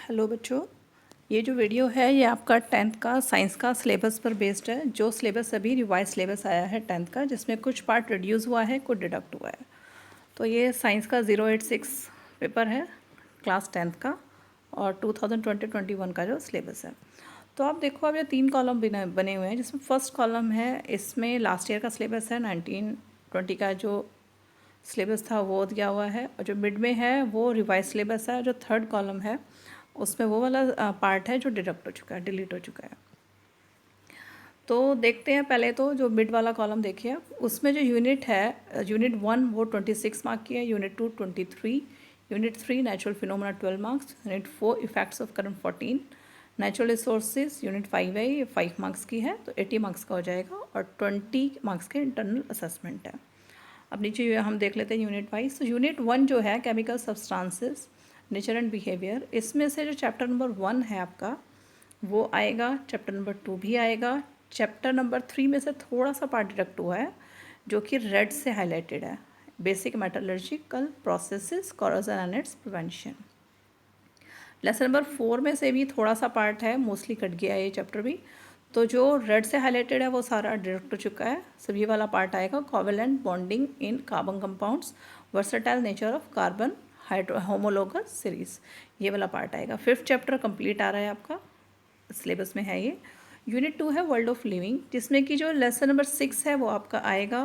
Hello बच्चों, ये जो वीडियो है ये आपका 10th का साइंस का सिलेबस पर बेस्ड है। जो सिलेबस अभी रिवाइज सिलेबस आया है 10th का, जिसमें कुछ पार्ट रिड्यूस हुआ है, कुछ डिडक्ट हुआ है। तो ये साइंस का 086 पेपर है क्लास 10th का और 2020-21 का जो सिलेबस है। तो आप देखो, अब ये 3 कॉलम बने हुए हैं, जिसमें फर्स्ट कॉलम है, इसमें लास्ट ईयर का सिलेबस है, 1920 का जो सिलेबस था वो दिया हुआ है, और जो मिड में है वो रिवाइज सिलेबस है। जो थर्ड कॉलम है उसमें वो वाला पार्ट है जो डिडक्ट हो चुका है, डिलीट हो चुका है। तो देखते हैं, पहले तो जो मिड वाला कॉलम देखिए, उसमें जो यूनिट है, यूनिट 1 वो 26 मार्क की है, unit 2 23, unit 3 natural phenomena 12 marks, unit 4 effects of current 14, natural resources unit 5 है, ये 5 मार्क्स की है, तो 80 मार्क्स का हो जाएगा, और 20 मार्क्स के इंटरनल असेसमेंट है। अब नीचे हम देख लेते हैं यूनिट वाइज। तो यूनिट 1 जो है chemical substances nature and behaviour, इसमें से जो चैप्टर नंबर 1 है आपका वो आएगा, चैप्टर नंबर 2 भी आएगा। चैप्टर नंबर 3 में से थोड़ा सा पार्ट डिडक्ट हुआ है जो कि रेड से हाईलाइटेड है, basic metallurgical processes corrosion and it's prevention. Lesson number 4 में से भी थोड़ा सा पार्ट है, मोस्टली कट गया है ये चैप्टर भी। तो जो रेड से हाईलाइटेड है वो सारा डिडक्ट हो चुका है। सभी वाला पार्ट आएगा, covalent bonding in carbon compounds, versatile nature of carbon homologous series, ये वाला पार्ट आएगा। 5th चैप्टर कंप्लीट आ रहा है आपका, सिलेबस में है ये। यूनिट 2 है वर्ल्ड ऑफ लिविंग, जिसमें कि जो लेसन नंबर 6 है वो आपका आएगा।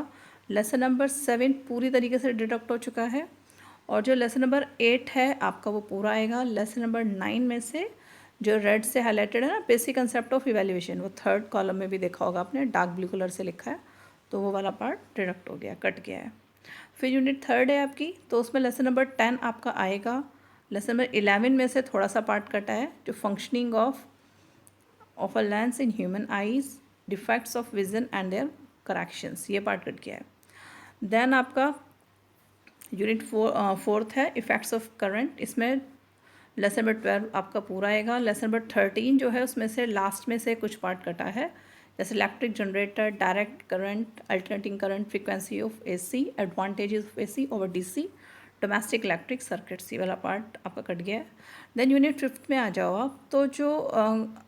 लेसन नंबर 7 पूरी तरीके से डिडक्ट हो चुका है, और जो लेसन नंबर 8 है आपका वो पूरा आएगा। लेसन नंबर 9 में से जो रेड से हाईलाइटेड है ना, बेसिक कंसेप्ट ऑफ इवैल्यूएशन, वो थर्ड कॉलम में भी देखा होगा आपने, डार्क ब्लू कलर से लिखा है, तो वो वाला पार्ट डिडक्ट हो गया, कट गया है। फिर यूनिट 3 है आपकी, तो उसमें लेसन नंबर 10 आपका आएगा। लेसन नंबर 11 में से थोड़ा सा पार्ट कटा है, जो functioning of a lens in human eyes, defects of vision and their corrections, ये पार्ट कट गया है। देन आपका यूनिट 4 है इफेक्ट्स ऑफ करंट, इसमें लेसन नंबर 12 आपका पूरा आएगा। लेसन नंबर 13 जो है उसमें से लास्ट में से कुछ पार्ट कटा है, जैसे electric generator, direct current, alternating current, frequency of AC, advantages of AC over DC, domestic electric circuits, ये वाला पार्ट आपका कट गया है। देन यूनिट 5 में आ जाओ आप, तो जो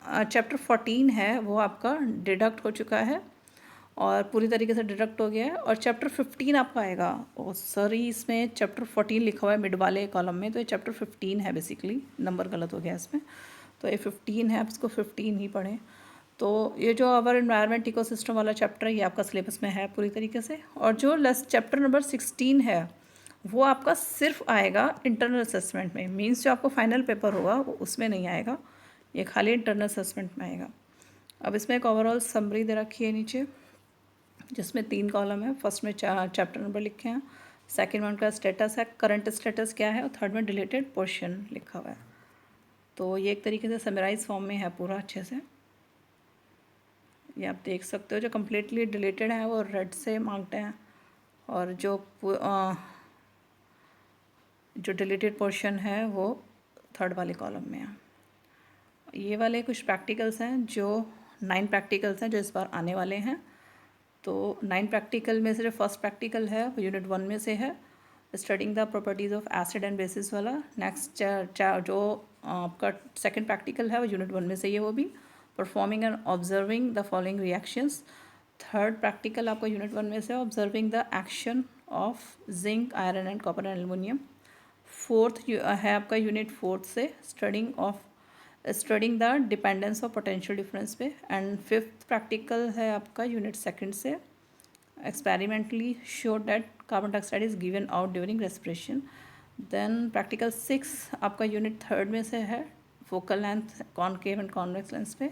चैप्टर 14 है वो आपका डिडक्ट हो चुका है और पूरी तरीके से डिडक्ट हो गया है। और चैप्टर 15 आपका आएगा, और सॉरी इसमें चैप्टर 14 लिखा हुआ है मिड वाले कॉलम में, तो ये चैप्टर 15 है, बेसिकली नंबर गलत हो गया इसमें, तो ये 15 है, आप इसको 15 ही पढ़ें। तो ये जो अवर एनवायरनमेंट इकोसिस्टम वाला चैप्टर है ये आपका सिलेबस में है पूरी तरीके से। और जो चैप्टर नंबर 16 है वो आपका सिर्फ आएगा इंटरनल असेसमेंट में, मीन्स जो आपको फाइनल पेपर होगा वो उसमें नहीं आएगा, ये खाली इंटरनल असेसमेंट में आएगा। अब इसमें एक ओवरऑल समरी दे रखी है नीचे, जिसमें 3 कॉलम है। फर्स्ट में चैप्टर नंबर लिखे हैं, सेकंड में उनका स्टेटस है, करंट स्टेटस क्या है, और थर्ड में डिलीटेड पोर्शन लिखा हुआ है। तो ये एक तरीके से समराइज फॉर्म में है पूरा, अच्छे से ये आप देख सकते हो। जो कम्प्लीटली डिलीटेड है वो रेड से मार्क्ड हैं, और जो डिलीटेड पोर्शन है वो थर्ड वाले कॉलम में है। ये वाले कुछ प्रैक्टिकल्स हैं, जो 9 प्रैक्टिकल्स हैं जो इस बार आने वाले हैं। तो 9 प्रैक्टिकल में से जो फर्स्ट प्रैक्टिकल है वो यूनिट 1 में से है, studying the properties of acid and bases वाला। नेक्स्ट जो आपका सेकंड प्रैक्टिकल है वो यूनिट 1 में से ही है, वो भी performing and observing the following reactions. Third practical आपका यूनिट 1 में से observing the action of zinc, iron and copper and aluminium. Fourth है आपका यूनिट 4 से studying the dependence of potential difference पे। एंड 5th प्रैक्टिकल है आपका यूनिट 2 से, experimentally show that carbon dioxide is given out during respiration. Then practical 6 आपका unit 3 में से है, focal length, concave and convex lens पे।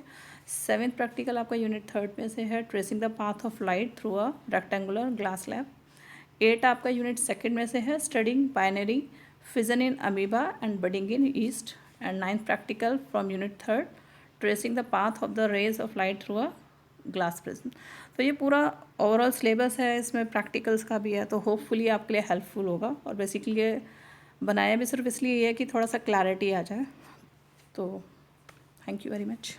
7th प्रैक्टिकल आपका यूनिट 3 में से है, tracing the path of light through a rectangular glass slab. 8 आपका यूनिट 2 में से है, studying binary fission in amoeba and budding in yeast. And 9th practical from unit 3, tracing the path of the rays of light through a glass prism. तो ये पूरा overall syllabus है, इसमें practicals का भी है, तो होपफुली आपके लिए हेल्पफुल होगा। और बेसिकली ये बनाया भी सिर्फ इसलिए है कि थोड़ा सा क्लैरिटी आ जाए। तो थैंक यू वेरी मच।